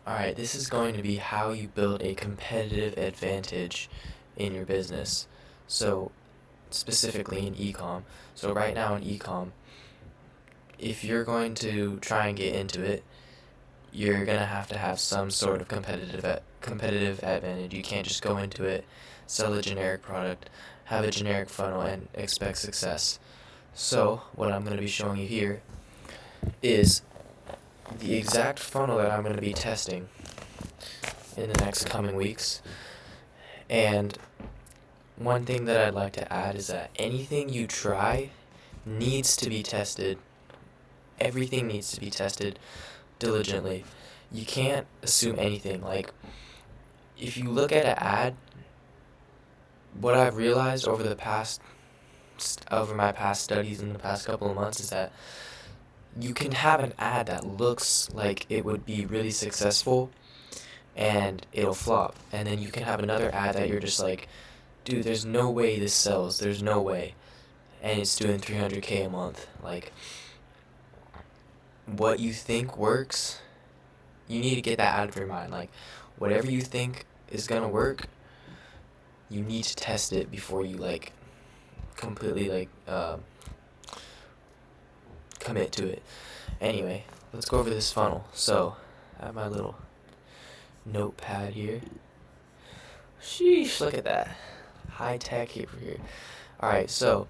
Alright, this is going to be how you build a competitive advantage in your business. So, specifically in ecom. So, right now in ecom, if you're going to try and get into it, you're going to have some sort of competitive advantage. You can't just go into it, sell a generic product, have a generic funnel, and expect success. So, what I'm going to be showing you here is the exact funnel that I'm going to be testing in the next coming weeks. And one thing that I'd like to add is that anything you try needs to be tested. Everything needs to be tested diligently. You can't assume anything. Like, if you look at an ad, what I've realized over my past studies in the past couple of months is that you can have an ad that looks like it would be really successful and it'll flop. And then you can have another ad that you're just like, dude, there's no way this sells. There's no way. And it's doing 300K a month. Like, what you think works, you need to get that out of your mind. Like, whatever you think is gonna work, you need to test it before you like completely commit to it. Anyway, let's go over this funnel. So, I have my little notepad here. Sheesh, look at that. High tech here. Alright, so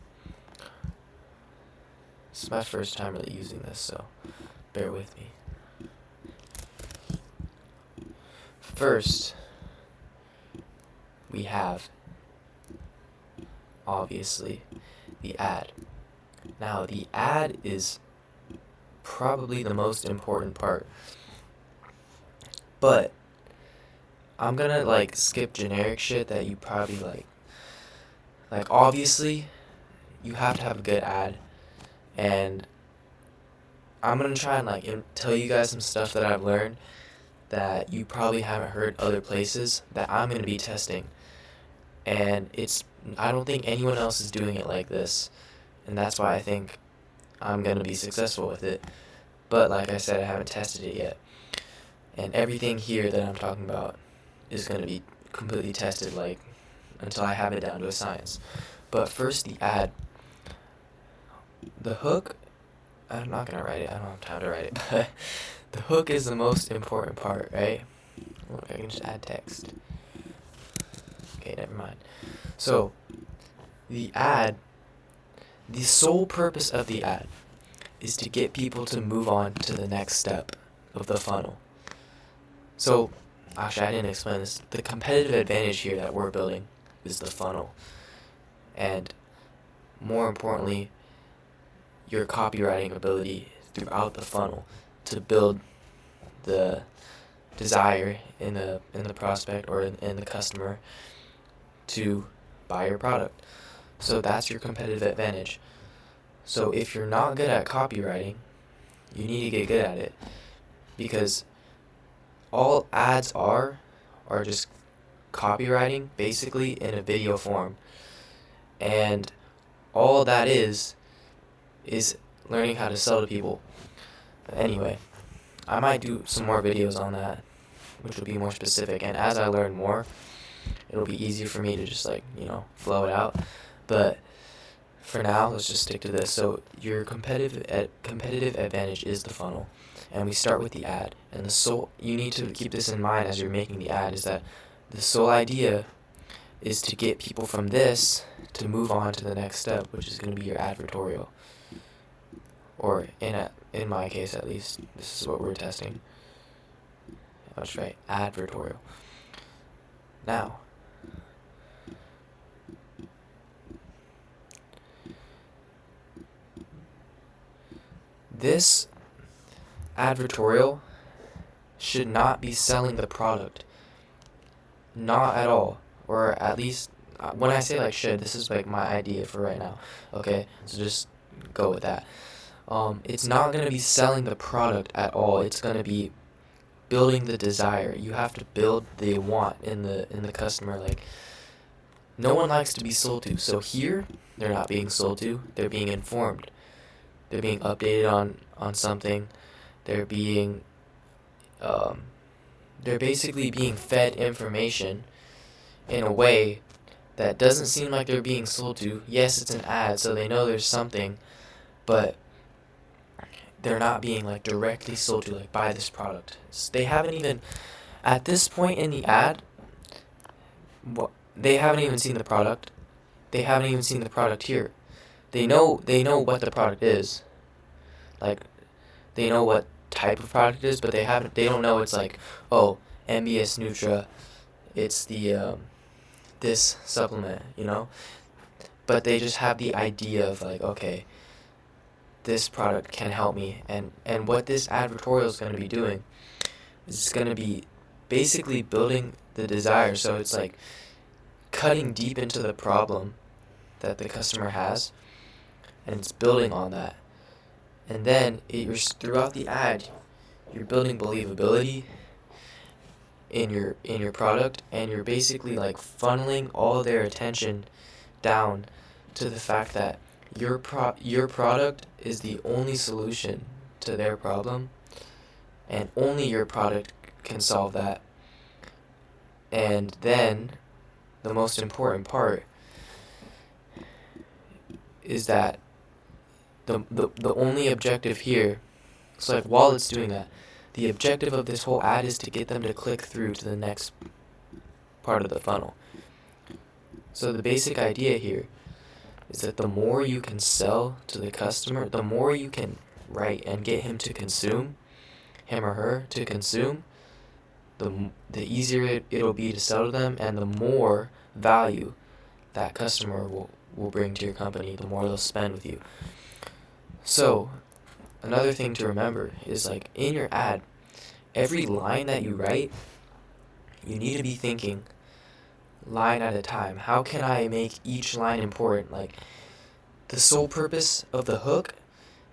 this is my first time really using this, so bear with me. First, we have, obviously, the ad. Now, the ad is probably the most important part. But I'm gonna skip generic shit that you probably like. Like, obviously, you have to have a good ad, and I'm gonna try and tell you guys some stuff that I've learned that you probably haven't heard other places that I'm gonna be testing. And I don't think anyone else is doing it like this, and that's why I think I'm gonna be successful with it. But like I said, I haven't tested it yet. And everything here that I'm talking about is gonna be completely tested until I have it down to a science. But first, the ad. The hook, I'm not gonna write it, I don't have time to write it, but the hook is the most important part, right? Look, I can just add text. Okay, never mind. So, the sole purpose of the ad is to get people to move on to the next step of the funnel. So, actually, I didn't explain this. The competitive advantage here that we're building is the funnel. And more importantly, your copywriting ability throughout the funnel to build the desire in the prospect or in the customer to buy your product. So that's your competitive advantage. So if you're not good at copywriting, you need to get good at it, because all ads are just copywriting basically in a video form. And all that is learning how to sell to people. Anyway, I might do some more videos on that, which will be more specific, and as I learn more, it'll be easier for me to just flow it out. But for now, let's just stick to this. So your competitive advantage is the funnel, and we start with the ad. And you need to keep this in mind as you're making the ad, is that the sole idea is to get people from this to move on to the next step, which is going to be your advertorial. Or in my case, at least, this is what we're testing. That's right, advertorial. Now, this advertorial should not be selling the product. Not at all. Or at least, when I say should, this is my idea for right now. Okay, so just go with that. It's not going to be selling the product at all. It's going to be building the desire. You have to build the want in the customer. No one likes to be sold to. So here, they're not being sold to. They're being informed. They're being updated on something. They're being they're basically being fed information in a way that doesn't seem like they're being sold to. Yes, it's an ad, so they know there's something, but they're not being like directly sold to, like, buy this product. They haven't even, at this point in the ad, they haven't even seen the product. They haven't even seen the product here. They know what the product is. Like, they know what type of product it is, but they don't know it's like, oh, MBS Nutra, it's the this supplement, you know? But they just have the idea of like, okay, this product can help me, and what this advertorial is going to be doing is it's going to be basically building the desire. So it's like cutting deep into the problem that the customer has, and it's building on that. And then throughout the ad, you're building believability in your product, and you're basically like funneling all their attention down to the fact that your product is the only solution to their problem, and only your product can solve that. And then the most important part is that the only objective here, so like while it's doing that, the objective of this whole ad is to get them to click through to the next part of the funnel. So the basic idea here is that the more you can sell to the customer, the more you can write and get him to consume, him or her to consume, the easier it'll be to sell to them, and the more value that customer will bring to your company, the more they'll spend with you. So another thing to remember is, like, in your ad, every line that you write, you need to be thinking line at a time. How can I make each line important? Like, the sole purpose of the hook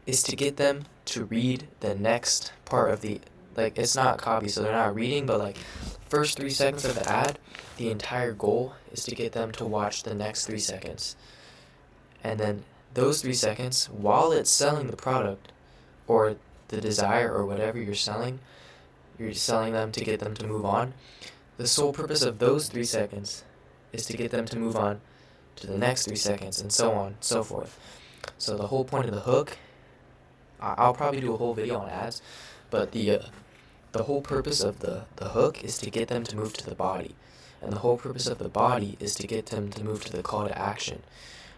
is to get them to read the next part of the, like, it's not copy, so they're not reading, but like first 3 seconds of the ad, the entire goal is to get them to watch the next 3 seconds. And then those 3 seconds, while it's selling the product or the desire or whatever you're selling them to get them to move on. The sole purpose of those 3 seconds is to get them to move on to the next 3 seconds, and so on, so forth. So the whole point of the hook, I'll probably do a whole video on ads, but the whole purpose of the hook is to get them to move to the body. And the whole purpose of the body is to get them to move to the call to action.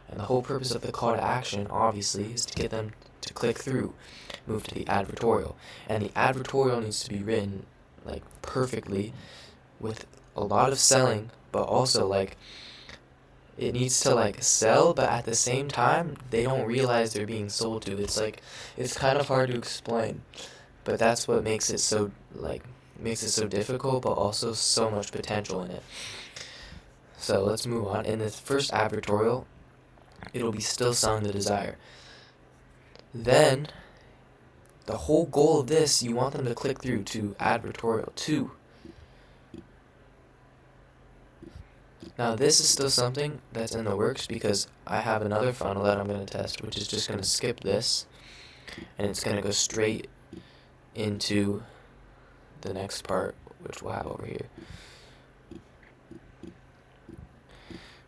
And the whole purpose of the call to action, obviously, is to get them to click through, move to the advertorial. And the advertorial needs to be written, like, perfectly, with a lot of selling, but also, like, it needs to, like, sell, but at the same time, they don't realize they're being sold to. It's like, it's kind of hard to explain, but that's what makes it so, like, makes it so difficult, but also so much potential in it. So let's move on. In this first advertorial, it'll be still selling the desire. Then, the whole goal of this, you want them to click through to advertorial 2. Now, this is still something that's in the works, because I have another funnel that I'm going to test, which is just going to skip this, and it's going to go straight into the next part, which we'll have over here,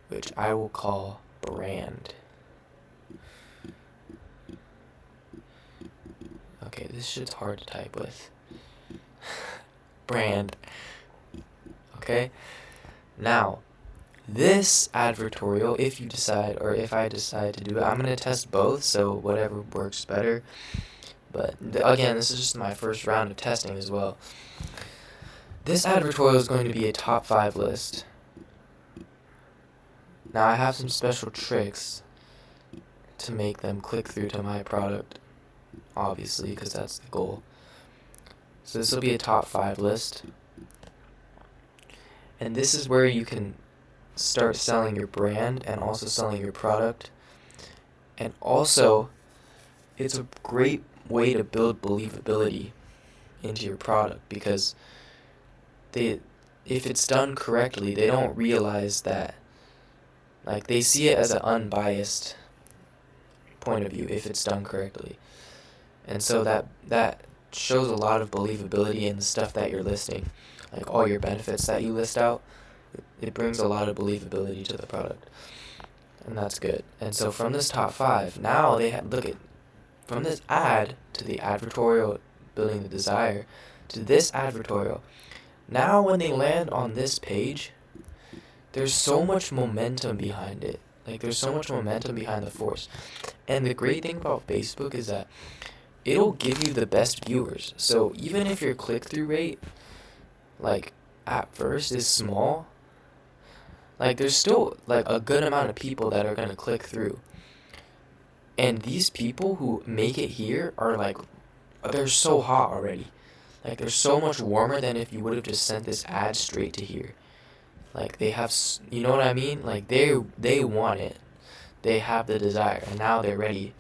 which I will call brand. Okay, this shit's hard to type with. Brand. Okay? Now, this advertorial, if you decide, or if I decide to do it, I'm going to test both, so whatever works better. But again, this is just my first round of testing as well. This advertorial is going to be a top 5 list. Now, I have some special tricks to make them click through to my product, obviously, because that's the goal. So this will be a top 5 list. And this is where you can start selling your brand and also selling your product. And also, it's a great way to build believability into your product, because if it's done correctly, they don't realize that, like, they see it as an unbiased point of view if it's done correctly. And so that shows a lot of believability in the stuff that you're listing, like all your benefits that you list out. It brings a lot of believability to the product, and that's good. And so from this top 5, now look at, from this ad to the advertorial building the desire to this advertorial. Now when they land on this page, there's so much momentum behind it. Like, there's so much momentum behind the force. And the great thing about Facebook is that it'll give you the best viewers. So even if your click-through rate, like, at first is small, like, there's still, like, a good amount of people that are going to click through. And these people who make it here are, like, they're so hot already. Like, they're so much warmer than if you would have just sent this ad straight to here. Like, they have, you know what I mean? Like, they want it. They have the desire, and now they're ready.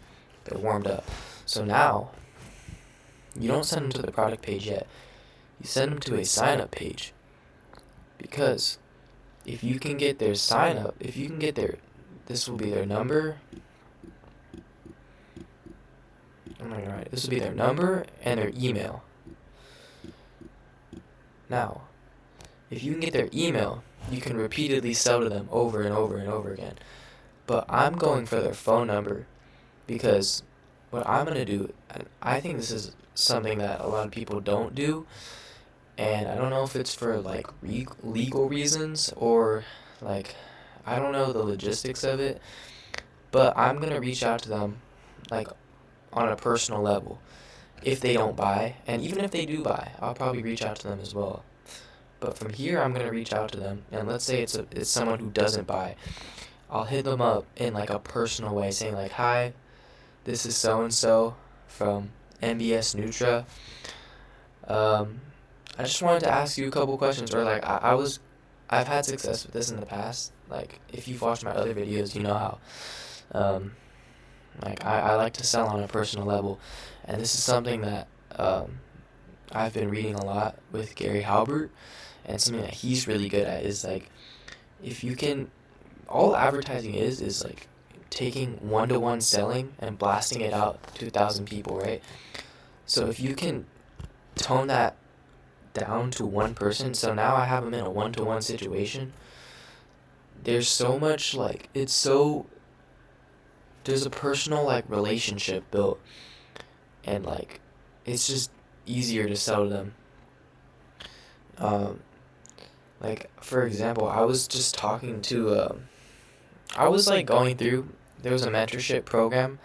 They're warmed up. So now, you don't send them to the product page yet. You send them to a sign-up page. Because if you can get their sign-up, if you can get their, this will be their number. I'm not gonna write it. This will be their number and their email. Now, if you can get their email, you can repeatedly sell to them over and over and over again. But I'm going for their phone number, because what I'm going to do, I think this is something that a lot of people don't do, and I don't know if it's for, like, legal reasons, or, like, I don't know the logistics of it, but I'm going to reach out to them, like, on a personal level, if they don't buy. And even if they do buy, I'll probably reach out to them as well. But from here, I'm going to reach out to them, and let's say it's someone who doesn't buy. I'll hit them up in, like, a personal way, saying, like, hi, this is so-and-so from MBS Nutra. I just wanted to ask you a couple questions. Or, like, I've had success with this in the past. Like, if you've watched my other videos, you know how, like, I like to sell on a personal level. And this is something that, I've been reading a lot with Gary Halbert, and something that he's really good at is, like, if you can, all advertising is like taking one-to-one selling and blasting it out to 1,000 people, right? So if you can tone that down to one person, so now I have them in a one-to-one situation, there's so much, like, there's a personal, like, relationship built, and, like, it's just easier to sell to them. Like, for example, I was just talking to, I was, like, going through, there was a mentorship program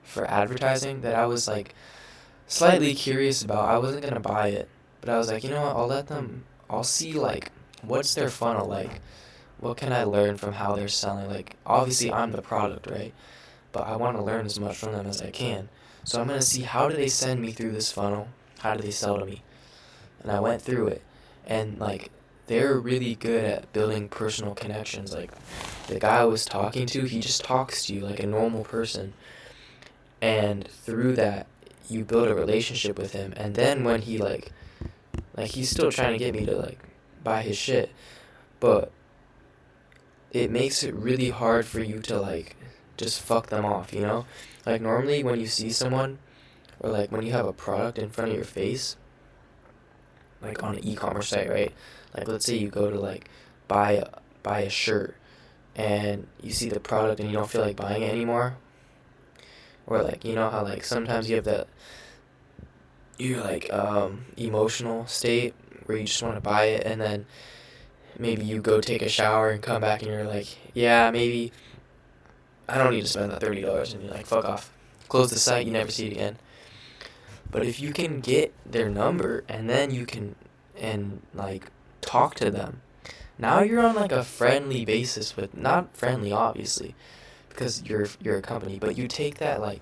for advertising that I was, like, slightly curious about. I wasn't gonna buy it, but I was like, you know what, I'll see, like, what's their funnel like? What can I learn from how they're selling? Like, obviously, I'm the product, right? But I want to learn as much from them as I can. So I'm gonna see, how do they send me through this funnel? How do they sell to me? And I went through it, and, like, they're really good at building personal connections. Like, the guy I was talking to, he just talks to you like a normal person, and through that, you build a relationship with him. And then when he, like, he's still trying to get me to, like, buy his shit, but it makes it really hard for you to, like, just fuck them off, you know? Like, normally when you see someone, or, like, when you have a product in front of your face, like, on an e-commerce site, right? Like, let's say you go to, like, buy a shirt, and you see the product and you don't feel like buying it anymore. Or, like, you know how, like, sometimes you have that, you're, like, emotional state where you just want to buy it, and then maybe you go take a shower and come back and you're like, yeah, maybe I don't need to spend that $30, and you're like, fuck off. Close the site, you never see it again. But if you can get their number, and then you can, and, like, talk to them, now you're on, like, a friendly basis with, not friendly, obviously, because you're a company, but you take that, like,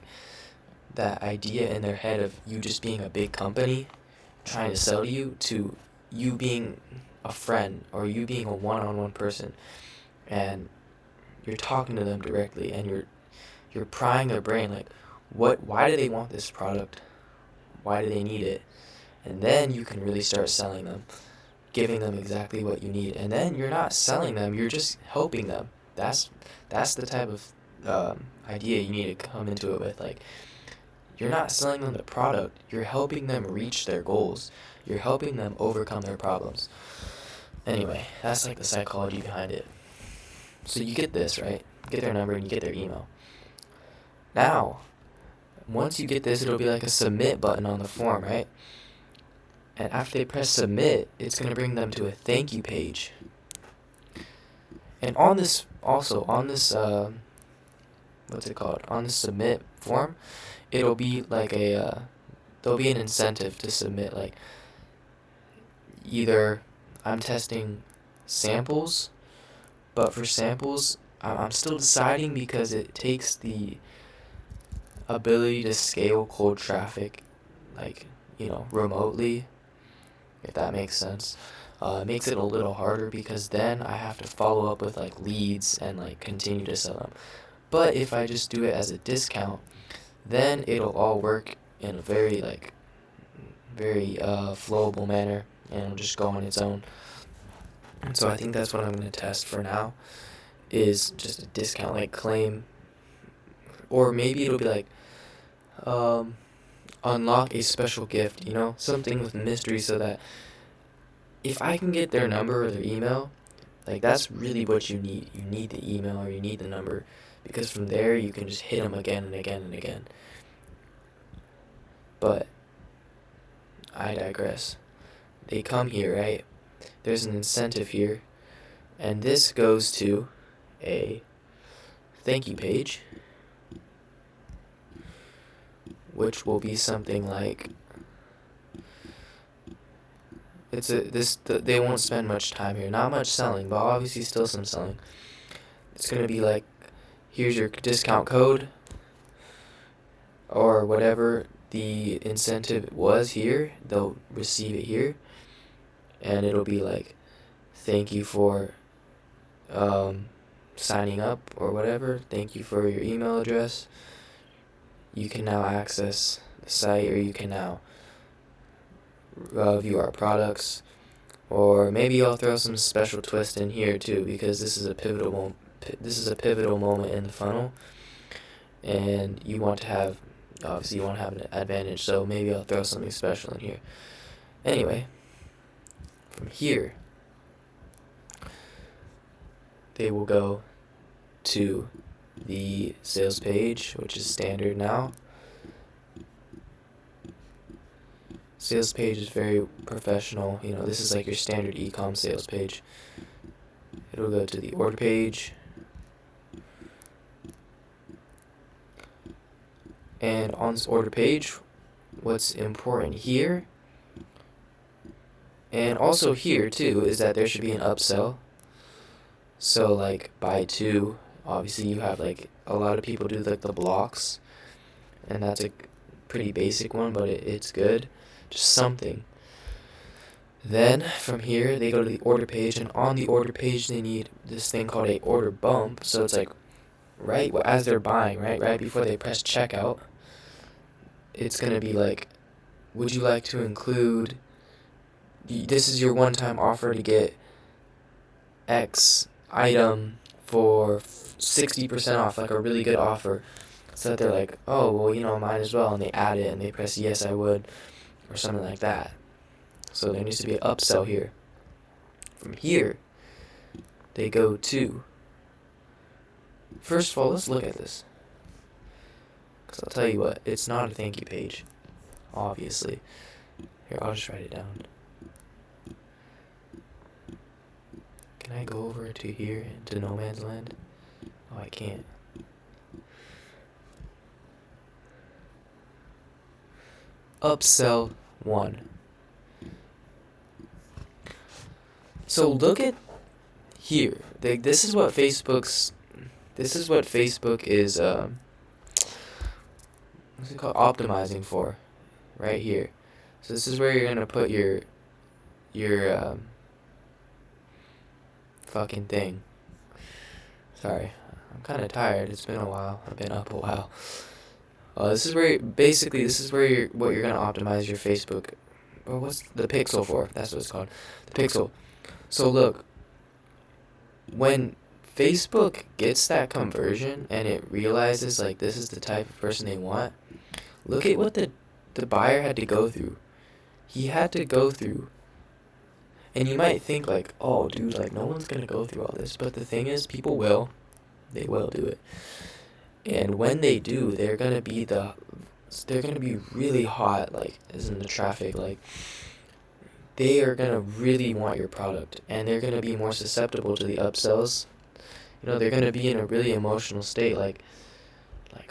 that idea in their head of you just being a big company trying to sell to you being a friend, or you being a one-on-one person, and you're talking to them directly, and you're prying their brain, like, why do they want this product? Why do they need it? And then you can really start selling them, giving them exactly what you need. And then you're not selling them, you're just helping them. That's the type of idea you need to come into it with. Like, You're not selling them the product. You're helping them reach their goals. You're helping them overcome their problems. Anyway, that's like the psychology behind it. So you get this, right? You get their number and you get their email. Now, once you get this, it'll be like a submit button on the form, right? And after they press submit, it's going to bring them to a thank you page. And on this, what's it called? On the submit form, it'll be like there'll be an incentive to submit, like, either I'm testing samples, but for samples, I'm still deciding because it takes the ability to scale cold traffic, like, remotely, if that makes sense. It makes it a little harder because then I have to follow up with like leads and like continue to sell them. But if I just do it as a discount, then it'll all work in a very flowable manner, and it'll just go on its own. And so I think that's what I'm going to test for now, is just a discount, like claim, or maybe it'll be like, unlock a special gift, something with mystery, so that if I can get their number or their email, like, that's really what you need. You need the email or you need the number, because from there you can just hit them again and again and again. But I digress. They come here, right? There's an incentive here, and this goes to a thank you page, which will be something like, they won't spend much time here. Not much selling, but obviously still some selling. It's gonna be like, here's your discount code, or whatever the incentive was here, they'll receive it here, and it'll be like, thank you for signing up, or whatever, thank you for your email address, you can now access the site, or you can now view our products. Or maybe I'll throw some special twist in here too, because this is a pivotal moment in the funnel, and you want to have an advantage, so maybe I'll throw something special in here. Anyway, from here they will go to the sales page, which is standard now. Sales page is very professional. This is like your standard ecom sales page. It'll go to the order page. And on this order page, what's important here, and also here too, is that there should be an upsell. So like buy two, obviously you have like a lot of people do like the blocks, and that's a pretty basic one, but it's good. Just something. Then from here they go to the order page, and on the order page they need this thing called a order bump. So it's like right as they're buying, right before they press checkout, it's gonna be like, would you like to include, this is your one-time offer to get X item for 60% off, like a really good offer. So that they're like, oh, well, might as well, and they add it and they press yes, I would, or something like that. So there needs to be an upsell here. From here, they go to, first of all, let's look at this, because I'll tell you what, it's not a thank you page, obviously. Here, I'll just write it down. Can I go over to here, into no man's land? Oh, I can't. Upsell 1. So look at here. This is what Facebook is what's it called, optimizing for, right here. So this is where you're gonna put your fucking thing. Sorry, I'm kind of tired. It's been a while. I've been up a while. This is where what you're gonna optimize your Facebook. Or what's the pixel for? That's what it's called. The pixel. So look, when Facebook gets that conversion and it realizes like this is the type of person they want, Look at what the buyer had to go through. He had to go through. And you might think like, oh, dude, like no one's gonna go through all this. But the thing is, people will. They will do it. And when they do, they're gonna be really hot, like as in the traffic, like they are gonna really want your product, and they're gonna be more susceptible to the upsells. You know, they're gonna be in a really emotional state, like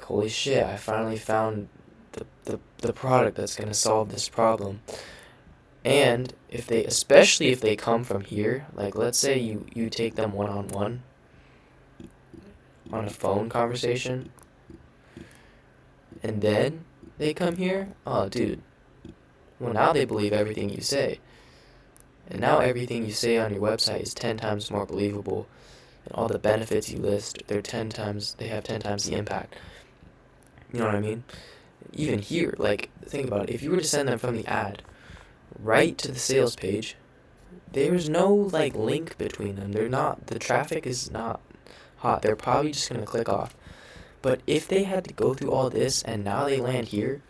holy shit, I finally found the product that's gonna solve this problem. And especially if they come from here, like let's say you take them one on one on a phone conversation, and then they come here, oh dude, well now they believe everything you say. And now everything you say on your website is 10 times more believable. And all the benefits you list, they have 10 times the impact. You know what I mean? Even here, like, think about it. If you were to send them from the ad right to the sales page, there's no, like, link between them. The traffic is not hot. They're probably just going to click off. But if they had to go through all this and now they land here,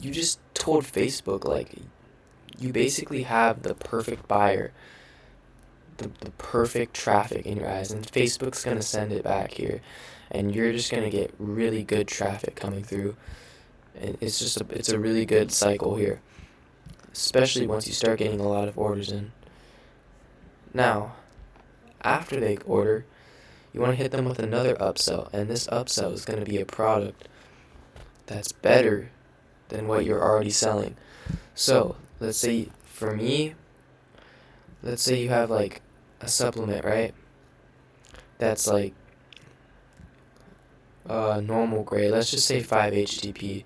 you just told Facebook, like, you basically have the perfect buyer, the perfect traffic in your eyes, and Facebook's going to send it back here, and you're just going to get really good traffic coming through. And it's a really good cycle here, especially once you start getting a lot of orders in. Now, after they order, you want to hit them with another upsell, and this upsell is going to be a product that's better than what you're already selling. So, let's say you have like a supplement, right? That's like normal grade. Let's just say 5-HTP.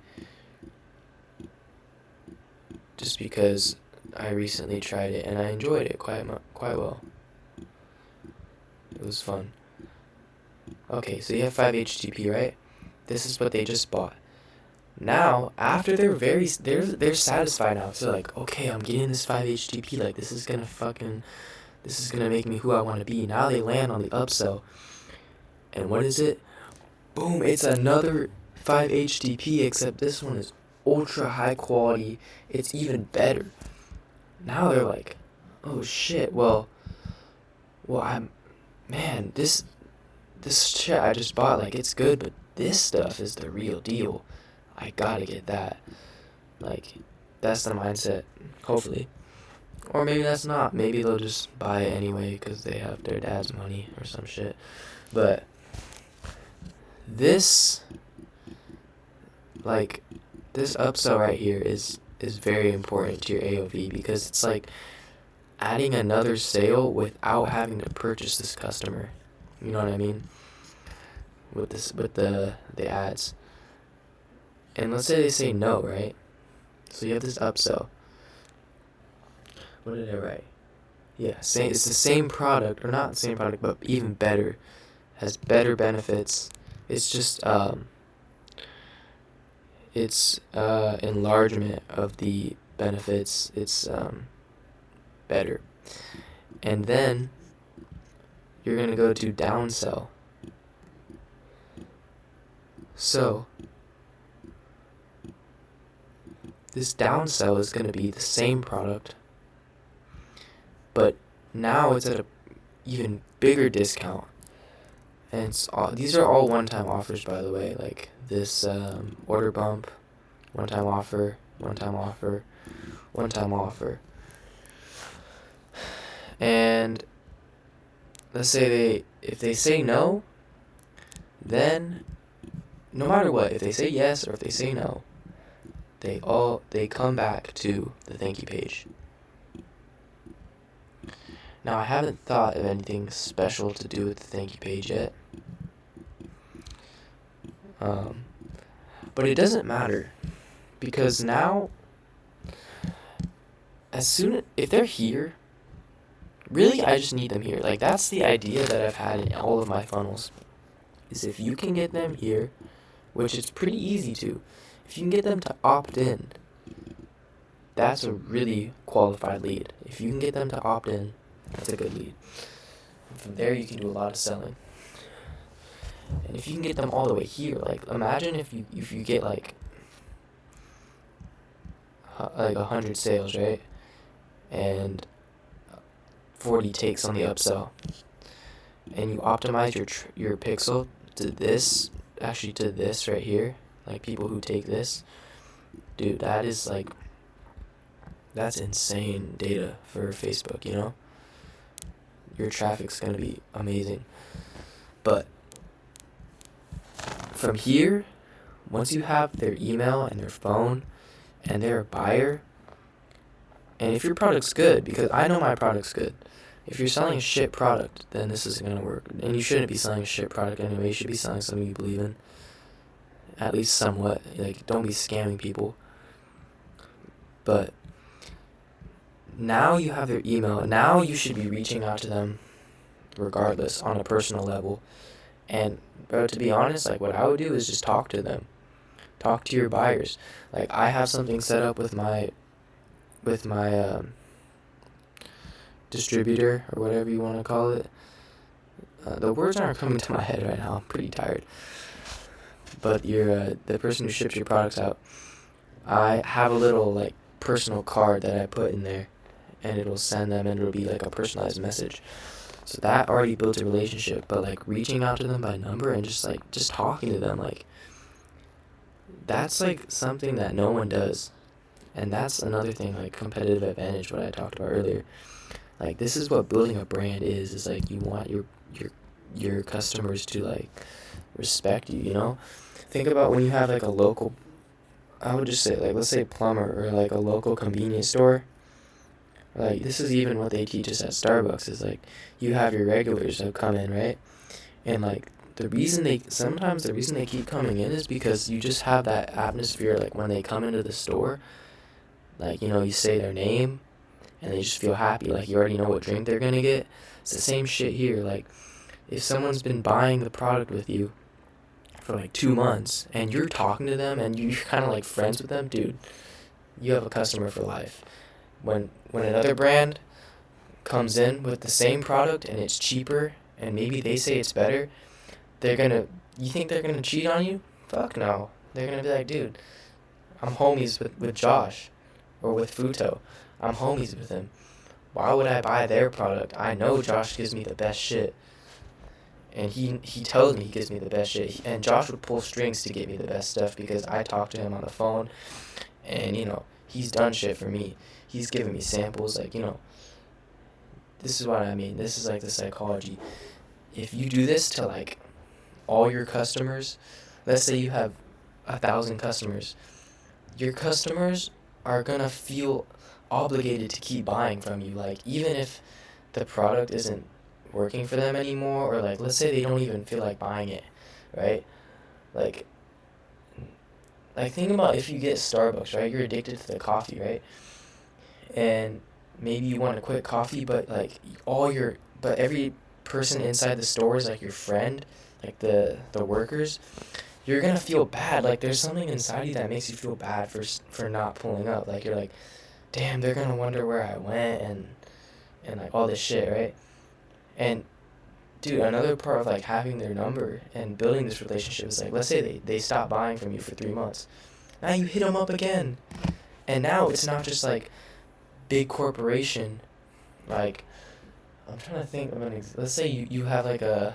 Just because I recently tried it and I enjoyed it quite well. It was fun. Okay, so you have 5-HTP, right? This is what they just bought. Now, after they're satisfied now. So like, okay, I'm getting this 5-HTP. Like, this is gonna make me who I want to be. Now they land on the upsell. And what is it? Boom, it's another 5-HTP, except this one is ultra high quality. It's even better. Now they're like, oh shit, well, this shit I just bought, like, it's good, but this stuff is the real deal. I gotta get that. Like, that's the mindset, hopefully. Or maybe that's not. Maybe they'll just buy it anyway because they have their dad's money or some shit. But this upsell right here is very important to your AOV, because it's like adding another sale without having to purchase this customer. You know what I mean? With the ads. And let's say they say no, right? So you have this upsell. What did I write? Yeah, it's the same product, or not the same product, but even better. Has better benefits. It's just enlargement of the benefits. It's better. And then you're gonna go to downsell. So this downsell is gonna be the same product, but now it's at a even bigger discount. And these are all one-time offers, by the way. Like this order bump, one-time offer, one-time offer, one-time offer. And let's say if they say no, then no matter what, if they say yes or if they say no, they come back to the thank you page. Now, I haven't thought of anything special to do with the thank you page yet. But it doesn't matter, because now, if they're here, really I just need them here. Like, that's the idea that I've had in all of my funnels, is if you can get them here, which is pretty easy to, if you can get them to opt in, that's a really qualified lead. If you can get them to opt in, that's a good lead. And from there you can do a lot of selling. And if you can get them all the way here, like imagine if you get like like 100 sales, right? And 40 takes on the upsell. And you optimize your pixel to this, actually to this right here, like people who take this, dude, that is like, that's insane data for Facebook, you know? Your traffic's gonna be amazing. But from here, once you have their email and their phone and they're a buyer, and if your product's good, because I know my product's good, if you're selling a shit product, then this isn't gonna work. And you shouldn't be selling a shit product anyway. You should be selling something you believe in, at least somewhat. Like, don't be scamming people. But now you have their email. Now you should be reaching out to them regardless on a personal level. And bro, to be honest, like what I would do is just talk to them. Talk to your buyers. Like, I have something set up with my distributor, or whatever you want to call it. The words aren't coming to my head right now. I'm pretty tired. But your the person who ships your products out, I have a little like personal card that I put in there, and it'll send them, and it'll be like a personalized message. So that already built a relationship. But like reaching out to them by number and just talking to them, like, that's like something that no one does. And that's another thing, like competitive advantage, what I talked about earlier. Like, this is what building a brand is like, you want your customers to like respect you, you know? Think about when you have like a local, I would just say, like, let's say plumber, or like a local convenience store. Like, this is even what they teach us at Starbucks, is like, you have your regulars that come in, right? And like, sometimes the reason they keep coming in is because you just have that atmosphere, like when they come into the store, like, you know, you say their name and they just feel happy, like you already know what drink they're gonna get. It's the same shit here. Like, if someone's been buying the product with you for like 2 months and you're talking to them and you're kind of like friends with them, dude, you have a customer for life. When another brand comes in with the same product and it's cheaper and maybe they say it's better, you think they're gonna cheat on you? Fuck no. They're gonna be like, dude, I'm homies with Josh, or with Futo. I'm homies with him. Why would I buy their product? I know Josh gives me the best shit. And he tells me he gives me the best shit. And Josh would pull strings to get me the best stuff because I talk to him on the phone. And, you know, he's done shit for me. He's given me samples. Like, you know, this is what I mean. This is like the psychology. If you do this to like all your customers, let's say you have 1,000 customers, your customers are gonna feel obligated to keep buying from you. Like, even if the product isn't working for them anymore, or like, let's say they don't even feel like buying it, right? Like think about if you get Starbucks, right? You're addicted to the coffee, right? And maybe you want to quit coffee, but like every person inside the store is like your friend, like the workers. You're gonna feel bad. Like, there's something inside you that makes you feel bad for not pulling up. Like, you're like, damn, they're gonna wonder where I went, and like all this shit, right? And dude, another part of like having their number and building this relationship is like, let's say they stop buying from you for 3 months. Now you hit them up again, and now it's not just like big corporation. Like, I'm trying to think of let's say you have like a,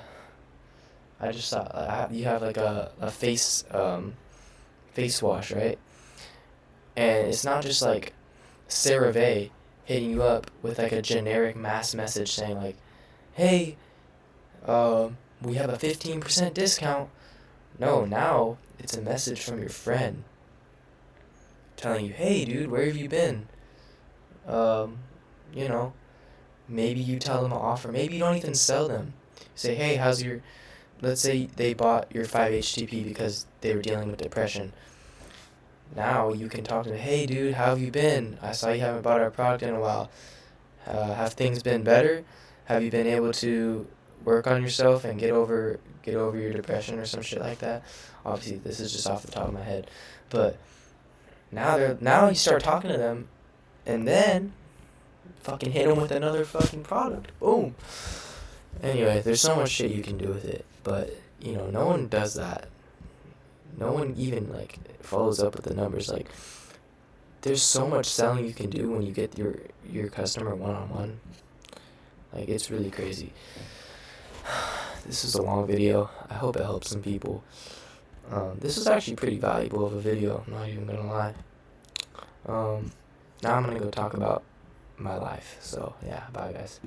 I just saw, you have like a face wash, right? And it's not just like CeraVe hitting you up with like a generic mass message saying like, hey, we have a 15% discount. No, now it's a message from your friend telling you, hey dude, where have you been? You know, maybe you tell them an offer. Maybe you don't even sell them. Say, hey, let's say they bought your 5-HTP because they were dealing with depression. Now you can talk to them, hey dude, how have you been? I saw you haven't bought our product in a while. Have things been better? Have you been able to work on yourself and get over your depression or some shit like that? Obviously, this is just off the top of my head. But now you start talking to them, and then fucking hit them with another fucking product. Boom. Anyway, there's so much shit you can do with it, but you know, no one does that. No one even like follows up with the numbers. Like, there's so much selling you can do when you get your customer one-on-one. Like, it's really crazy. This is a long video. I hope it helps some people. This was actually pretty valuable of a video, I'm not even gonna lie. Now I'm gonna go talk about my life. So yeah, bye guys.